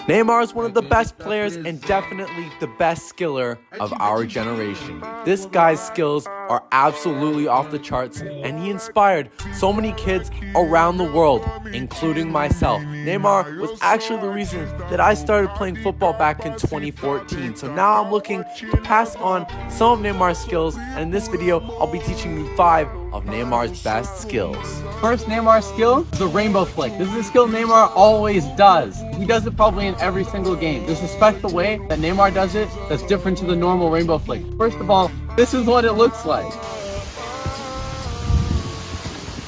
Neymar is one of the best players and definitely the best skiller of our generation. This guy's skills are absolutely off the charts, and he inspired so many kids around the world, including myself. Neymar was actually the reason that I started playing football back in 2014. So now I'm looking to pass on some of Neymar's skills, and in this video, I'll be teaching you 5 of Neymar's best skills. First Neymar skill is the rainbow flick. This is a skill Neymar always does. He does it probably in every single game. There's a special way that Neymar does it that's different to the normal rainbow flick. First of all, this is what it looks like.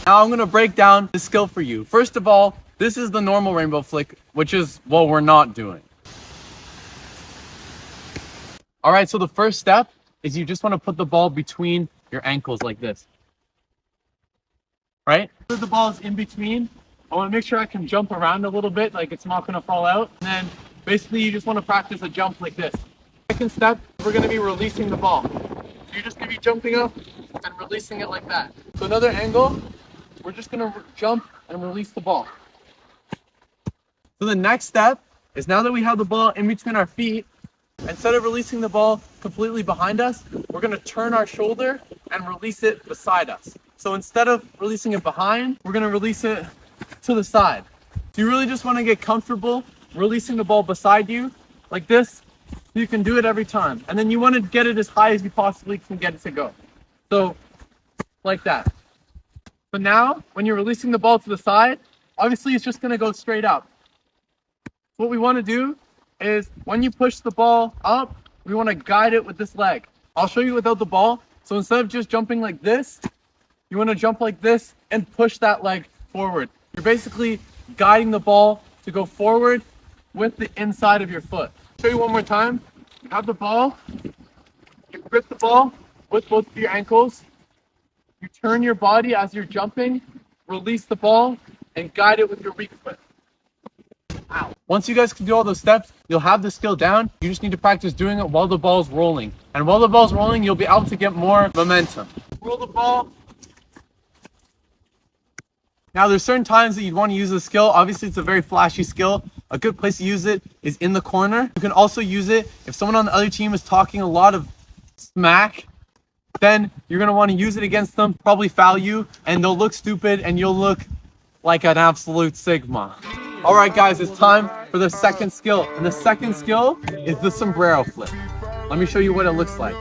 Now I'm gonna break down the skill for you. First of all, this is the normal rainbow flick, which is what we're not doing. All right, so the first step is you just wanna put the ball between your ankles like this. Right? So the ball is in between. I want to make sure I can jump around a little bit, like it's not going to fall out. And then basically you just want to practice a jump like this. Second step, we're going to be releasing the ball. So you're just going to be jumping up and releasing it like that. So another angle, we're just going to jump and release the ball. So the next step is, now that we have the ball in between our feet, instead of releasing the ball completely behind us, we're going to turn our shoulder and release it beside us. So instead of releasing it behind, we're going to release it to the side. So you really just want to get comfortable releasing the ball beside you like this. You can do it every time. And then you want to get it as high as you possibly can get it to go. So like that. But now when you're releasing the ball to the side, obviously it's just going to go straight up. What we want to do is, when you push the ball up, we want to guide it with this leg. I'll show you without the ball. So instead of just jumping like this, you want to jump like this and push that leg forward. You're basically guiding the ball to go forward with the inside of your foot. I'll show you one more time. You have the ball. You grip the ball with both of your ankles. You turn your body as you're jumping, release the ball, and guide it with your weak foot. Ow. Once you guys can do all those steps, you'll have the skill down. You just need to practice doing it while the ball's rolling. And while the ball's rolling, you'll be able to get more momentum. Roll the ball. Now, there's certain times that you'd want to use this skill. Obviously, it's a very flashy skill. A good place to use it is in the corner. You can also use it if someone on the other team is talking a lot of smack. Then you're going to want to use it against them, probably foul you, and they'll look stupid and you'll look like an absolute Sigma. All right, guys, it's time for the second skill. And the second skill is the sombrero flip. Let me show you what it looks like.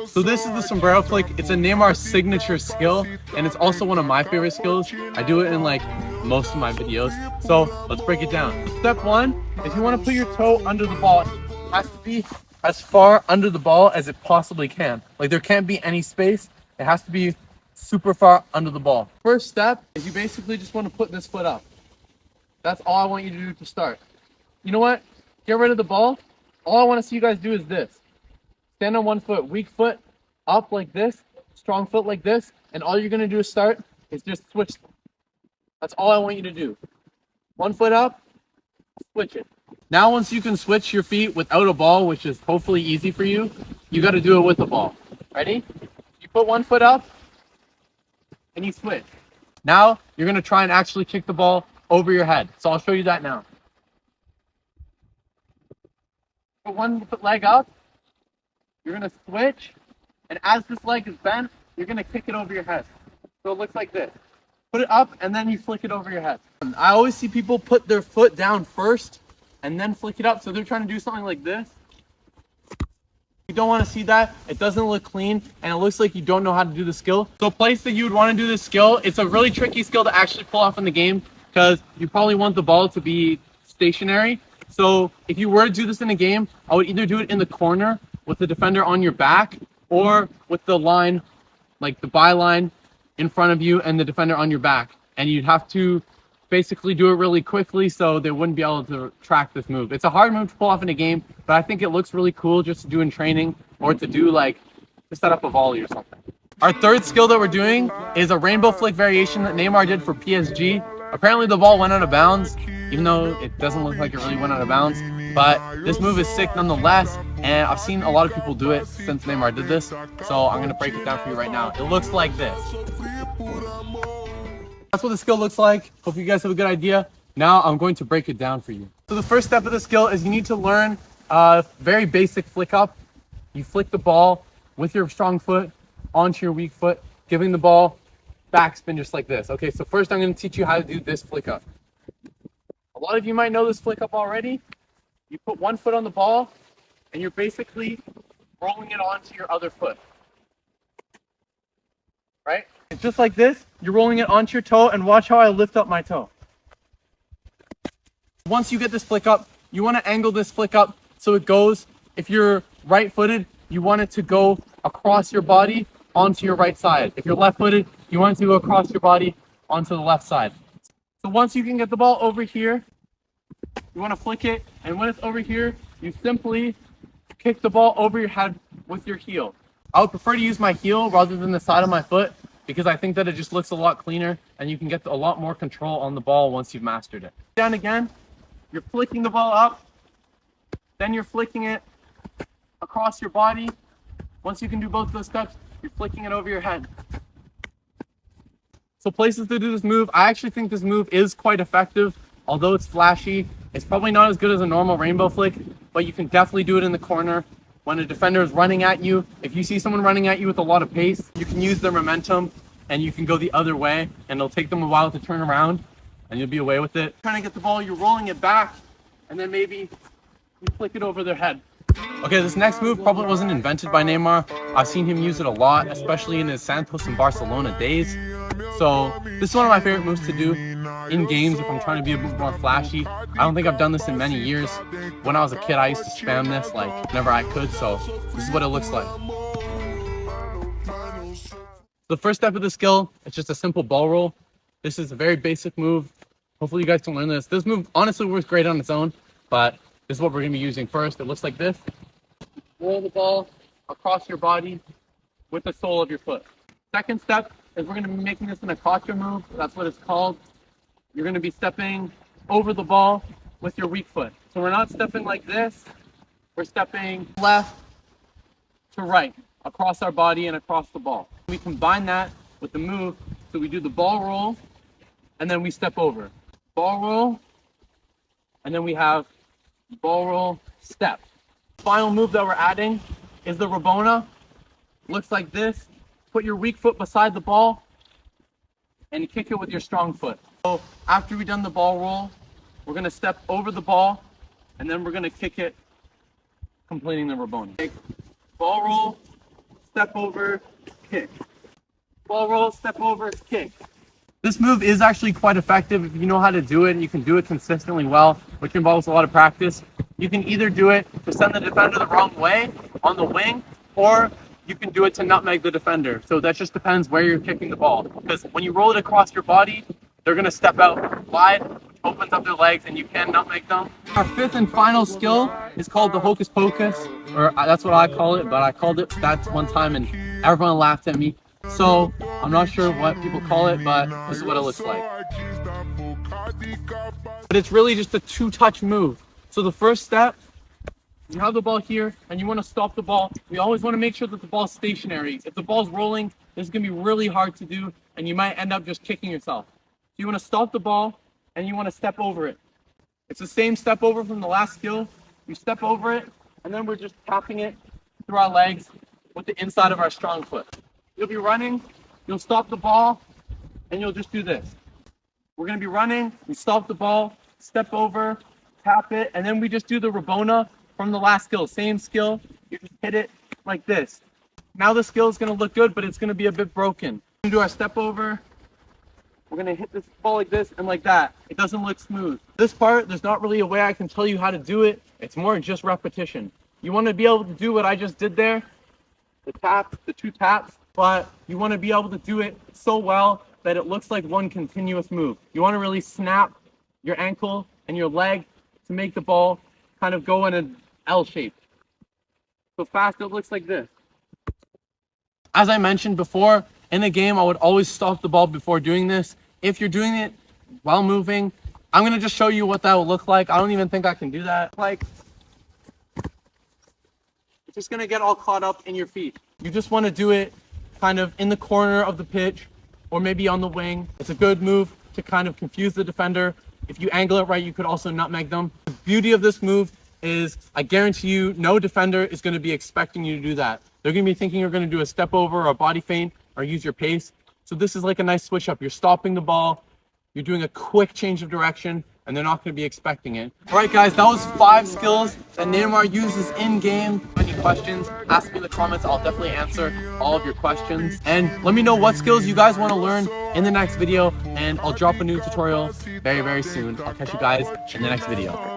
So this is the sombrero flick. It's a Neymar signature skill, and it's also one of my favorite skills. I do it in like most of my videos. So let's break it down. Step 1 is you want to put your toe under the ball. It has to be as far under the ball as it possibly can. Like, there can't be any space. It has to be super far under the ball. First step is you basically just want to put this foot up. That's all I want you to do to start. You know what? Get rid of the ball. All I want to see you guys do is this. Stand on one foot, weak foot up like this, strong foot like this, and all you're going to do to start is just switch them. That's all I want you to do. One foot up, switch it. Now, once you can switch your feet without a ball, which is hopefully easy for you, you got to do it with the ball. Ready? You put one foot up and you switch. Now, you're going to try and actually kick the ball over your head. So I'll show you that now. Put one leg up. You're going to switch, and as this leg is bent, you're going to kick it over your head. So it looks like this. Put it up, and then you flick it over your head. I always see people put their foot down first, and then flick it up. So they're trying to do something like this. You don't want to see that. It doesn't look clean, and it looks like you don't know how to do the skill. So a place that you would want to do this skill, it's a really tricky skill to actually pull off in the game, because you probably want the ball to be stationary. So if you were to do this in a game, I would either do it in the corner with the defender on your back, or with the line, like the byline in front of you and the defender on your back. And you'd have to basically do it really quickly so they wouldn't be able to track this move. It's a hard move to pull off in a game, but I think it looks really cool just to do in training, or to do like to set up a volley or something. Our third skill that we're doing is a rainbow flick variation that Neymar did for PSG. Apparently the ball went out of bounds, even though it doesn't look like it really went out of bounds. But this move is sick nonetheless, and I've seen a lot of people do it since Neymar did this. So I'm going to break it down for you right now. It looks like this. That's what the skill looks like. Hope you guys have a good idea. Now I'm going to break it down for you. So the first step of the skill is you need to learn a very basic flick up. You flick the ball with your strong foot onto your weak foot, giving the ball backspin just like this. Okay, so first I'm going to teach you how to do this flick up. A lot of you might know this flick up already. You put one foot on the ball and you're basically rolling it onto your other foot. Right? It's just like this. You're rolling it onto your toe, and watch how I lift up my toe. Once you get this flick up, you want to angle this flick up so it goes, if you're right-footed, you want it to go across your body onto your right side. If you're left-footed, you want it to go across your body onto the left side. So once you can get the ball over here, you want to flick it, and when it's over here, you simply kick the ball over your head with your heel. I would prefer to use my heel rather than the side of my foot because I think that it just looks a lot cleaner and you can get a lot more control on the ball once you've mastered it. Down again, you're flicking the ball up, then you're flicking it across your body. Once you can do both of those steps, you're flicking it over your head. So places to do this move, I actually think this move is quite effective. Although it's flashy, it's probably not as good as a normal rainbow flick, but you can definitely do it in the corner. When a defender is running at you, if you see someone running at you with a lot of pace, you can use their momentum and you can go the other way and it'll take them a while to turn around and you'll be away with it. Trying to get the ball, you're rolling it back and then maybe you flick it over their head. Okay, this next move probably wasn't invented by Neymar. I've seen him use it a lot, especially in his Santos and Barcelona days. So this is one of my favorite moves to do in games if I'm trying to be a bit more flashy. I don't think I've done this in many years. When I was a kid, I used to spam this like whenever I could, so this is what it looks like. The first step of the skill, it's just a simple ball roll. This is a very basic move. Hopefully you guys can learn this. This move honestly works great on its own, but this is what we're going to be using first. It looks like this. Roll the ball across your body with the sole of your foot. Second step is we're going to be making this an Akacha move. That's what it's called. You're going to be stepping over the ball with your weak foot. So we're not stepping like this. We're stepping left to right across our body and across the ball. We combine that with the move. So we do the ball roll and then we step over. Ball roll and then we have ball roll step. Final move that we're adding is the Rabona. Looks like this. Put your weak foot beside the ball and kick it with your strong foot. So after we've done the ball roll, we're going to step over the ball and then we're going to kick it, completing the Rabona. Ball roll, step over, kick. Ball roll, step over, kick. This move is actually quite effective if you know how to do it and you can do it consistently well, which involves a lot of practice. You can either do it to send the defender the wrong way on the wing, or you can do it to nutmeg the defender. So that just depends where you're kicking the ball. Because when you roll it across your body, they're going to step out wide, which opens up their legs, and you can nutmeg them. Our fifth and final skill is called the Hocus Pocus, or that's what I call it, but I called it that one time and everyone laughed at me. So I'm not sure what people call it, but this is what it looks like. But it's really just a two-touch move. So the first step, you have the ball here and you want to stop the ball. We always want to make sure that the ball's stationary. If the ball's rolling, this is going to be really hard to do and you might end up just kicking yourself. So you want to stop the ball and you want to step over it. It's the same step over from the last skill. You step over it and then we're just tapping it through our legs with the inside of our strong foot. You'll be running, you'll stop the ball, and you'll just do this. We're going to be running, we stop the ball, step over, tap it, and then we just do the Rabona from the last skill. Same skill, you just hit it like this. Now the skill is going to look good, but it's going to be a bit broken. We're going to do our step over. We're going to hit this ball like this and like that. It doesn't look smooth. This part, there's not really a way I can tell you how to do it. It's more just repetition. You want to be able to do what I just did there, the tap, the two taps, but you want to be able to do it so well that it looks like one continuous move. You want to really snap your ankle and your leg to make the ball kind of go in an L shape. So fast, it looks like this. As I mentioned before, in the game, I would always stop the ball before doing this. If you're doing it while moving, I'm going to just show you what that would look like. I don't even think I can do that. Like, it's just going to get all caught up in your feet. You just want to do it kind of in the corner of the pitch or maybe on the wing. It's a good move to kind of confuse the defender If you angle it right, you could also nutmeg them. The beauty of this move is I guarantee you no defender is going to be expecting you to do that. They're going to be thinking you're going to do a step over or a body feint or use your pace. So this is like a nice switch up. You're stopping the ball, you're doing a quick change of direction, and they're not going to be expecting it. All right, guys, that was 5 skills that Neymar uses in-game. Any questions, ask me in the comments. I'll definitely answer all of your questions. And let me know what skills you guys want to learn in the next video, and I'll drop a new tutorial very, very soon. I'll catch you guys in the next video.